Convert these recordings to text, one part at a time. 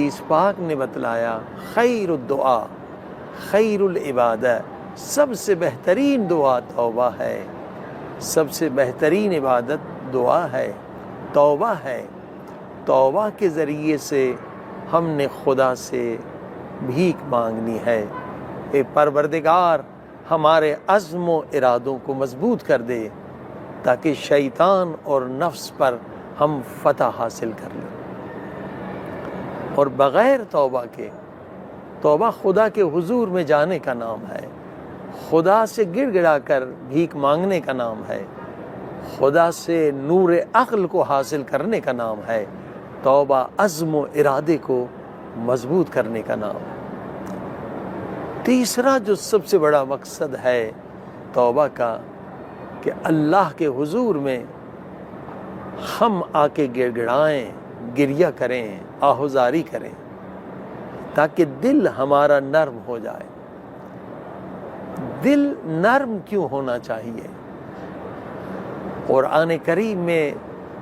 حدیث پاک نے بتلایا خیر الدعا خیر العبادہ، سب سے بہترین دعا توبہ ہے، سب سے بہترین عبادت دعا ہے، توبہ ہے۔ توبہ کے ذریعے سے ہم نے خدا سے بھیک مانگنی ہے، اے پروردگار ہمارے عزم و ارادوں کو مضبوط کر دے تاکہ شیطان اور نفس پر ہم فتح حاصل کر لیں۔ اور بغیر توبہ کے، توبہ خدا کے حضور میں جانے کا نام ہے، خدا سے گڑ گڑا کر بھیک مانگنے کا نام ہے، خدا سے نور عقل کو حاصل کرنے کا نام ہے۔ توبہ عزم و ارادے کو مضبوط کرنے کا نام ہے۔ تیسرا جو سب سے بڑا مقصد ہے توبہ کا، کہ اللہ کے حضور میں ہم آ کے گڑ گڑائیں، گریہ کریں، آہوزاری کریں تاکہ دل ہمارا نرم ہو جائے۔ دل نرم کیوں ہونا چاہیے؟ قرآن کریم میں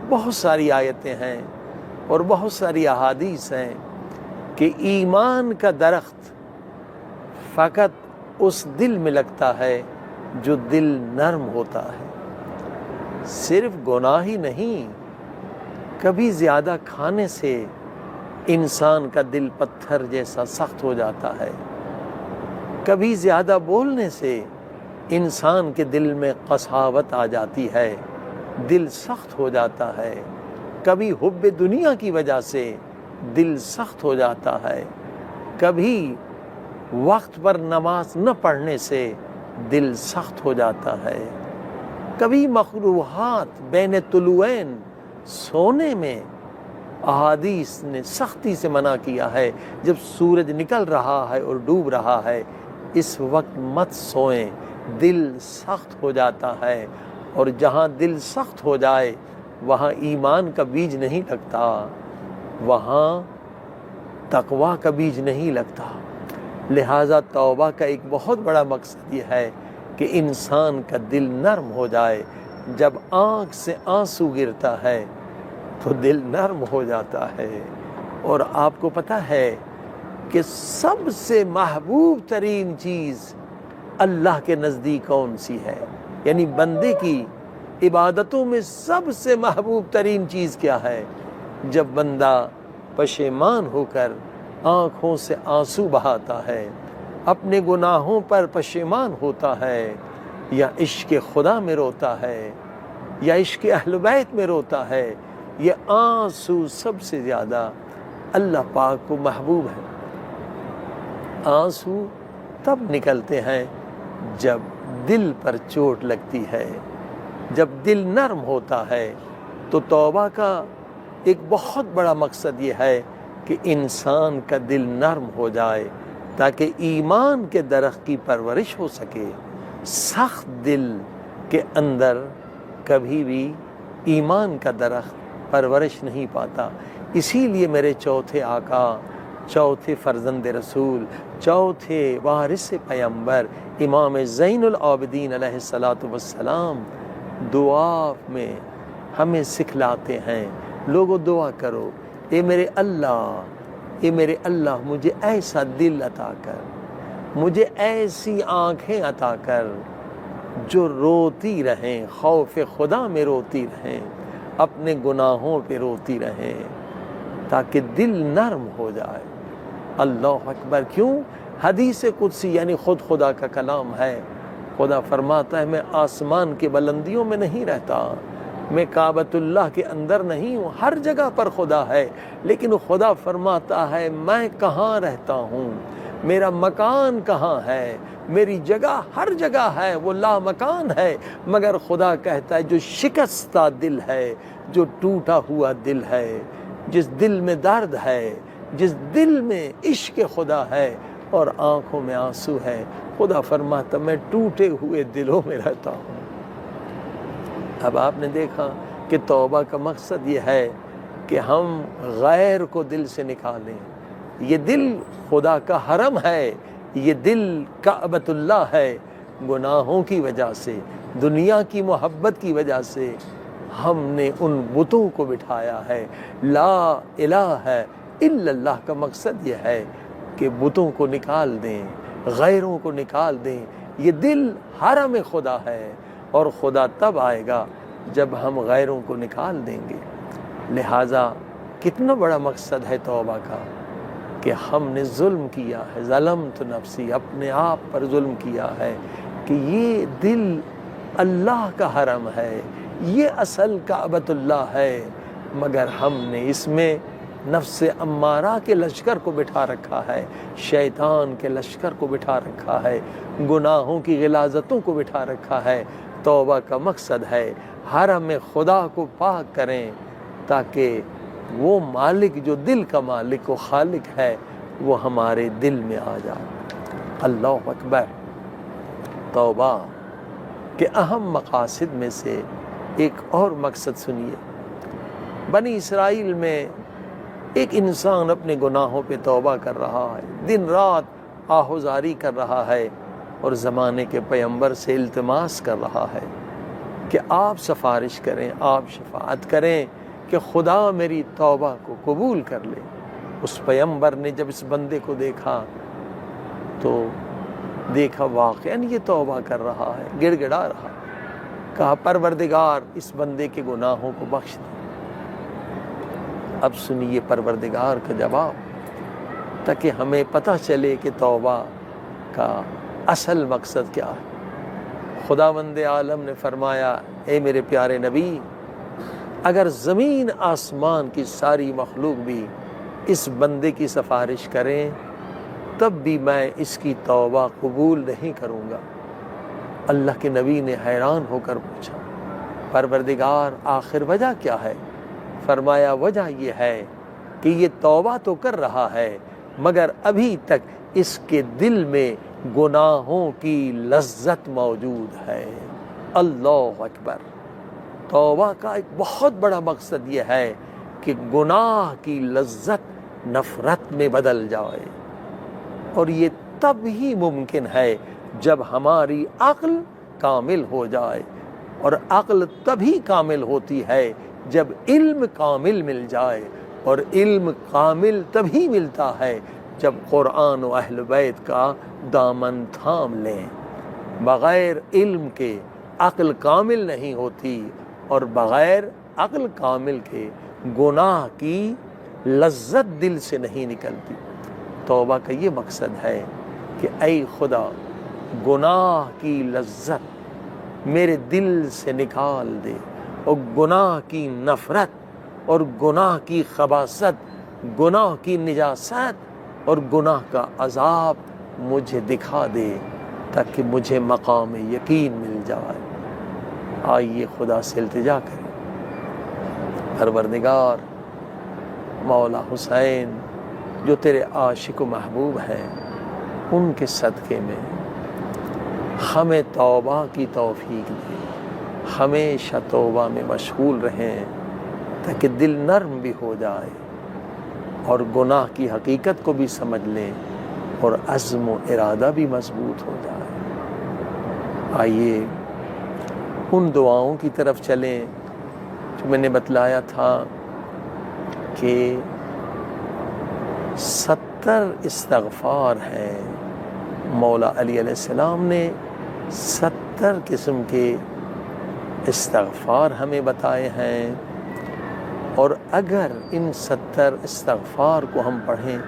بہت ساری آیتیں ہیں اور بہت ساری احادیث ہیں کہ ایمان کا درخت فقط اس دل میں لگتا ہے جو دل نرم ہوتا ہے۔ صرف گناہ ہی نہیں، کبھی زیادہ کھانے سے انسان کا دل پتھر جیسا سخت ہو جاتا ہے، کبھی زیادہ بولنے سے انسان کے دل میں قساوت آ جاتی ہے، دل سخت ہو جاتا ہے، کبھی حب دنیا کی وجہ سے دل سخت ہو جاتا ہے، کبھی وقت پر نماز نہ پڑھنے سے دل سخت ہو جاتا ہے، کبھی مکروہات بین طلوعین سونے میں احادیث نے سختی سے منع کیا ہے، جب سورج نکل رہا ہے اور ڈوب رہا ہے اس وقت مت سوئیں، دل سخت ہو جاتا ہے، اور جہاں دل سخت ہو جائے وہاں ایمان کا بیج نہیں لگتا، وہاں تقویٰ کا بیج نہیں لگتا۔ لہٰذا توبہ کا ایک بہت بڑا مقصد یہ ہے کہ انسان کا دل نرم ہو جائے۔ جب آنکھ سے آنسو گرتا ہے تو دل نرم ہو جاتا ہے۔ اور آپ کو پتہ ہے کہ سب سے محبوب ترین چیز اللہ کے نزدیک کون سی ہے؟ یعنی بندے کی عبادتوں میں سب سے محبوب ترین چیز کیا ہے؟ جب بندہ پشیمان ہو کر آنکھوں سے آنسو بہاتا ہے، اپنے گناہوں پر پشیمان ہوتا ہے، یا عشق خدا میں روتا ہے، یا عشق اہل بیت میں روتا ہے، یہ آنسو سب سے زیادہ اللہ پاک کو محبوب ہے۔ آنسو تب نکلتے ہیں جب دل پر چوٹ لگتی ہے، جب دل نرم ہوتا ہے۔ تو توبہ کا ایک بہت بڑا مقصد یہ ہے کہ انسان کا دل نرم ہو جائے تاکہ ایمان کے درخت کی پرورش ہو سکے۔ سخت دل کے اندر کبھی بھی ایمان کا درخت پرورش نہیں پاتا۔ اسی لیے میرے چوتھے آقا، چوتھے فرزند رسول، چوتھے وارث پیمبر امام زین العابدین علیہ السلام دعا میں ہمیں سکھلاتے ہیں، لوگو دعا کرو، اے میرے اللہ، اے میرے اللہ مجھے ایسا دل عطا کر، مجھے ایسی آنکھیں عطا کر جو روتی رہیں، خوف خدا میں روتی رہیں، اپنے گناہوں پہ روتی رہیں، تاکہ دل نرم ہو جائے۔ اللہ اکبر! کیوں؟ حدیث قدسی یعنی خود خدا کا کلام ہے۔ خدا فرماتا ہے میں آسمان کے بلندیوں میں نہیں رہتا، میں کعبۃ اللہ کے اندر نہیں ہوں، ہر جگہ پر خدا ہے، لیکن خدا فرماتا ہے میں کہاں رہتا ہوں، میرا مکان کہاں ہے، میری جگہ ہر جگہ ہے، وہ لا مکان ہے۔ مگر خدا کہتا ہے جو شکستہ دل ہے، جو ٹوٹا ہوا دل ہے، جس دل میں درد ہے، جس دل میں عشق خدا ہے اور آنکھوں میں آنسو ہے، خدا فرماتا میں ٹوٹے ہوئے دلوں میں رہتا ہوں۔ اب آپ نے دیکھا کہ توبہ کا مقصد یہ ہے کہ ہم غیر کو دل سے نکالیں۔ یہ دل خدا کا حرم ہے، یہ دل کعبۃ اللہ ہے۔ گناہوں کی وجہ سے، دنیا کی محبت کی وجہ سے ہم نے ان بتوں کو بٹھایا ہے۔ لا الہ الا اللہ کا مقصد یہ ہے کہ بتوں کو نکال دیں، غیروں کو نکال دیں۔ یہ دل حرم خدا ہے، اور خدا تب آئے گا جب ہم غیروں کو نکال دیں گے۔ لہٰذا کتنا بڑا مقصد ہے توبہ کا کہ ہم نے ظلم کیا ہے، ظلمت نفسی، اپنے آپ پر ظلم کیا ہے کہ یہ دل اللہ کا حرم ہے، یہ اصل کعبۃ اللہ ہے، مگر ہم نے اس میں نفس امارہ کے لشکر کو بٹھا رکھا ہے، شیطان کے لشکر کو بٹھا رکھا ہے، گناہوں کی غلاظتوں کو بٹھا رکھا ہے۔ توبہ کا مقصد ہے حرم خدا کو پاک کریں، تاکہ وہ مالک جو دل کا مالک و خالق ہے وہ ہمارے دل میں آ جائے۔ اللہ اکبر۔ توبہ کے اہم مقاصد میں سے ایک اور مقصد سنیے۔ بنی اسرائیل میں ایک انسان اپنے گناہوں پہ توبہ کر رہا ہے، دن رات آہوزاری کر رہا ہے، اور زمانے کے پیغمبر سے التماس کر رہا ہے کہ آپ سفارش کریں، آپ شفاعت کریں کہ خدا میری توبہ کو قبول کر لے۔ اس پیغمبر نے جب اس بندے کو دیکھا تو دیکھا واقعاً یہ توبہ کر رہا ہے، گڑ گڑا رہا، کہا پروردگار اس بندے کے گناہوں کو بخش دے۔ اب سنیے پروردگار کا جواب، تاکہ ہمیں پتہ چلے کہ توبہ کا اصل مقصد کیا ہے۔ خداوند عالم نے فرمایا، اے میرے پیارے نبی، اگر زمین آسمان کی ساری مخلوق بھی اس بندے کی سفارش کریں تب بھی میں اس کی توبہ قبول نہیں کروں گا۔ اللہ کے نبی نے حیران ہو کر پوچھا، پروردگار آخر وجہ کیا ہے؟ فرمایا وجہ یہ ہے کہ یہ توبہ تو کر رہا ہے مگر ابھی تک اس کے دل میں گناہوں کی لذت موجود ہے۔ اللہ اکبر۔ توبہ کا ایک بہت بڑا مقصد یہ ہے کہ گناہ کی لذت نفرت میں بدل جائے، اور یہ تب ہی ممکن ہے جب ہماری عقل کامل ہو جائے، اور عقل تبھی کامل ہوتی ہے جب علم کامل مل جائے، اور علم کامل تبھی ملتا ہے جب قرآن و اہل بیت کا دامن تھام لیں۔ بغیر علم کے عقل کامل نہیں ہوتی، اور بغیر عقل کامل کے گناہ کی لذت دل سے نہیں نکلتی۔ توبہ کا یہ مقصد ہے کہ اے خدا گناہ کی لذت میرے دل سے نکال دے، اور گناہ کی نفرت اور گناہ کی خباثت، گناہ کی نجاست اور گناہ کا عذاب مجھے دکھا دے، تاکہ مجھے مقام یقین مل جائے۔ آئیے خدا سے التجا کریں، پروردگار مولا حسین جو تیرے عاشق و محبوب ہیں، ان کے صدقے میں ہمیں توبہ کی توفیق دے، ہمیشہ توبہ میں مشغول رہیں تاکہ دل نرم بھی ہو جائے اور گناہ کی حقیقت کو بھی سمجھ لیں اور عزم و ارادہ بھی مضبوط ہو جائے۔ آئیے ان دعاؤں کی طرف چلیں جو میں نے بتلایا تھا کہ 70 استغفار ہیں۔ مولا علی علیہ السلام نے 70 قسم کے استغفار ہمیں بتائے ہیں، اور اگر ان 70 استغفار کو ہم پڑھیں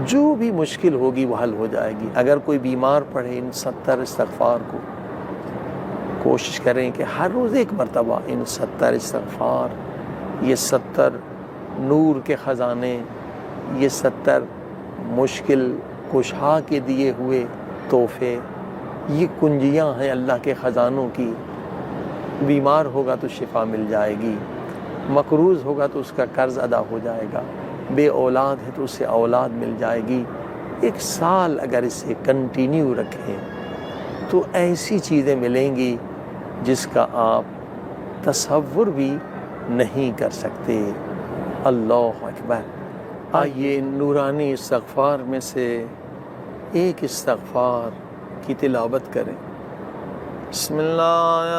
جو بھی مشکل ہوگی وہ حل ہو جائے گی۔ اگر کوئی بیمار پڑھے ان 70 استغفار کو، کوشش کریں کہ ہر روز ایک مرتبہ ان 70 استغفار، یہ 70 نور کے خزانے، یہ 70 مشکل کشا کے دیے ہوئے تحفے، یہ کنجیاں ہیں اللہ کے خزانوں کی۔ بیمار ہوگا تو شفا مل جائے گی، مقروض ہوگا تو اس کا قرض ادا ہو جائے گا، بے اولاد ہے تو اسے اولاد مل جائے گی۔ 1 سال اگر اسے کنٹینیو رکھیں تو ایسی چیزیں ملیں گی جس کا آپ تصور بھی نہیں کر سکتے۔ اللہ اکبر۔ آئیے نورانی استغفار میں سے ایک استغفار کی تلاوت کریں۔ بسم اللہ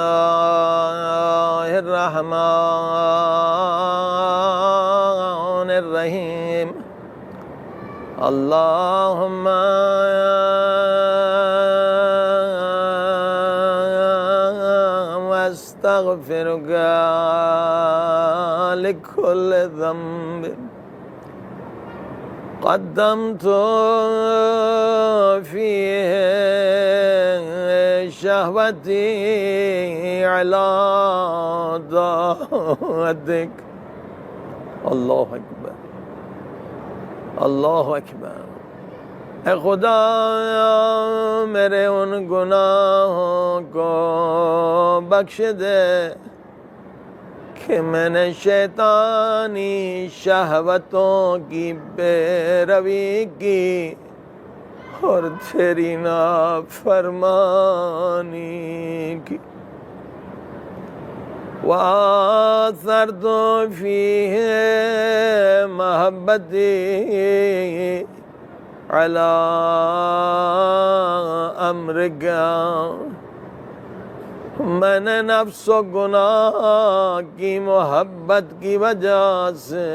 الرحمن الرحیم اللہم استغفرک لکل ذنب قدمت فیہ شہوتی علی طاعتک اللہ اکبر اللہ اکبر۔ اے خدا میرے ان گناہوں کو بخش دے کہ میں نے شیطانی شہوتوں کی پیروی کی اور تیری نافرمانی کی۔ وآثرت فیہ محبتی علی امرک، میں نے نفس و گناہ کی محبت کی وجہ سے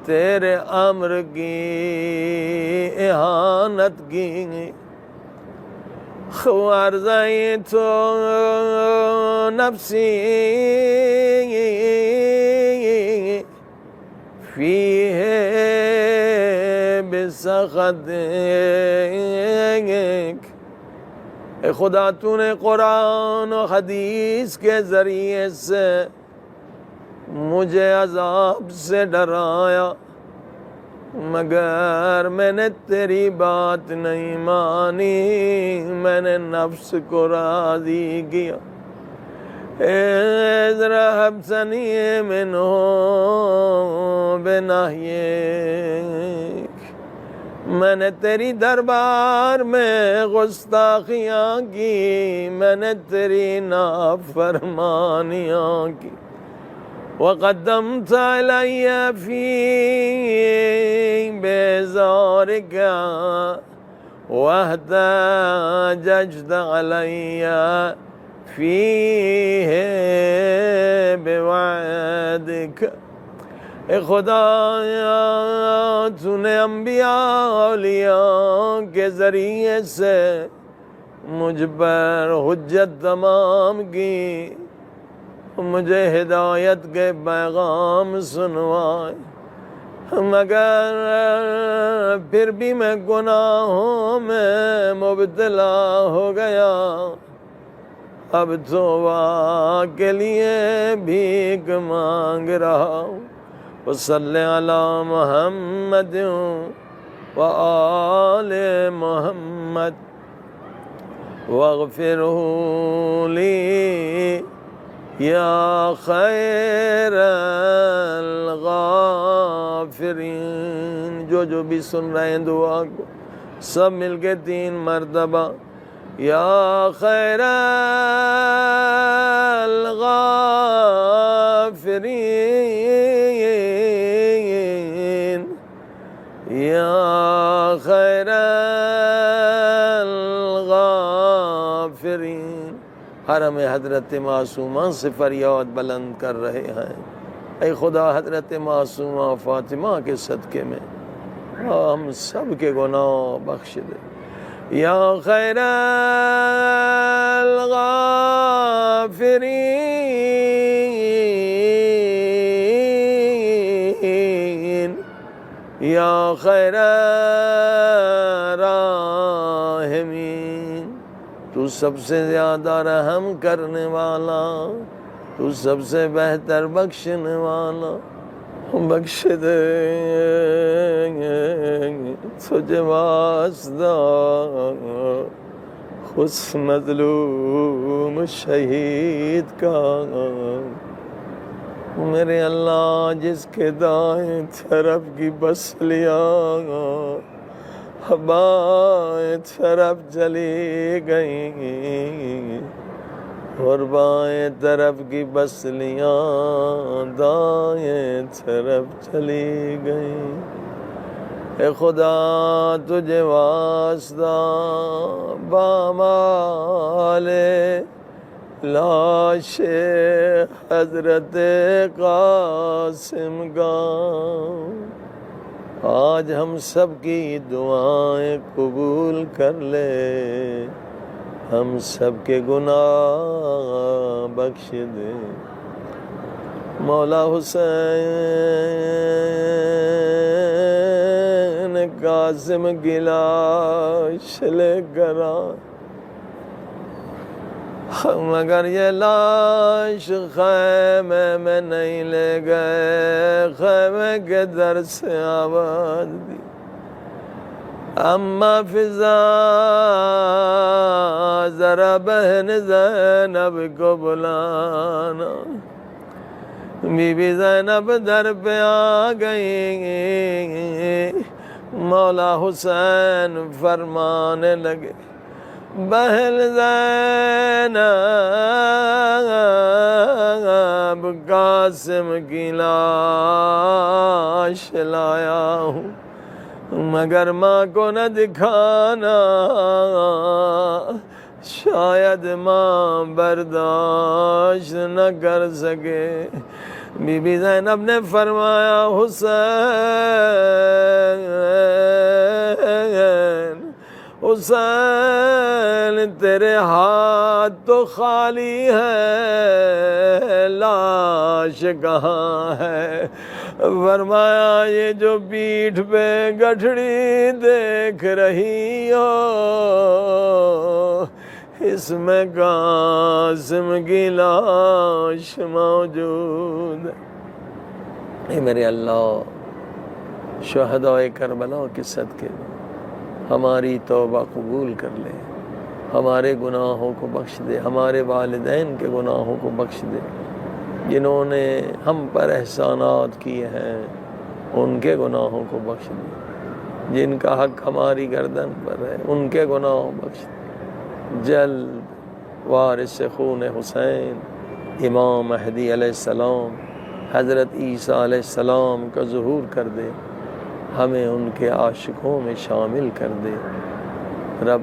تیرے امر کی اہانت کی۔ وارضیت نفسی فیہ بسخطک، اے خدا تو نے قرآن و حدیث کے ذریعے سے مجھے عذاب سے ڈرایا، مگر میں نے تیری بات نہیں مانی، میں نے نفس کو راضی کیا۔ اذرحبتنی منہ بنہیک، میں نے تیری دربار میں گستاخیاں کی، میں نے تیری نافرمانیاں کی۔ وقدمت علی فی بیزارک واحتججت علی فیہ بوعدک، اے خدا تو نے انبیاء اولیاء کے ذریعے سے مجھ پر حجت تمام کی، مجھے ہدایت کے پیغام سنوائے، مگر پھر بھی میں گناہوں میں مبتلا ہو گیا، اب توبہ کے لیے بھیک مانگ رہا ہوں۔ وصلی علی محمد وآل محمد واغفر لی یا خیر الغافرین۔ جو بھی سن رہے ہیں دعا کو سب مل کے 3 مرتبہ یا خیر الغافرین یا خیر الغافرین۔ حرم حضرت معصومہ سے فریاد بلند کر رہے ہیں، اے خدا حضرت معصومہ فاطمہ کے صدقے میں ہم سب کے گناہ بخش دے۔ یا خیر الغافرین یا خیر الراحمین، تو سب سے زیادہ رحم کرنے والا، تو سب سے بہتر بخشنے والا، بخش دے تجھے واسطہ خود مظلوم شہید کا۔ میرے اللہ جس کے دائیں طرف کی بسلیاں بائیں طرف چلی گئی اور بائیں طرف کی بسلیاں دائیں طرف چلی گئی، اے خدا تجھے واسطہ بامال لاش حضرت قاسم گاؤں۔ آج ہم سب کی دعائیں قبول کر لے، ہم سب کے گناہ بخش دے۔ مولا حسین قاسم کی لاش لے کر آ، مگر یہ لاش خیمے میں نہیں لے گئے، خیمے کے در سے آواز دی، اما فضا ذرا بہن زینب کو بلانا۔ بی بی زینب در پہ آ گئی، مولا حسین فرمانے لگے، بہن زینب قاسم کی لاش لایا ہوں، مگر ماں کو نہ دکھانا، شاید ماں برداشت نہ کر سکے۔ بی بی زینب نے فرمایا، حسین حسین تیرے ہاتھ تو خالی ہے، لاش کہاں ہے؟ فرمایا، یہ جو پیٹھ پہ گٹھڑی دیکھ رہی ہو، اس میں قاسم کی لاش موجود ہے۔ اے میرے اللہ، شہدائے کربلا کے صدقے ہماری توبہ قبول کر لے، ہمارے گناہوں کو بخش دے، ہمارے والدین کے گناہوں کو بخش دے، جنہوں نے ہم پر احسانات کیے ہیں ان کے گناہوں کو بخش دے، جن کا حق ہماری گردن پر ہے ان کے گناہوں بخش دے۔ جلد وارث خون حسین امام مہدی علیہ السلام حضرت عیسیٰ علیہ السلام کا ظہور کر دے، ہمیں ان کے عاشقوں میں شامل کر دے۔ رب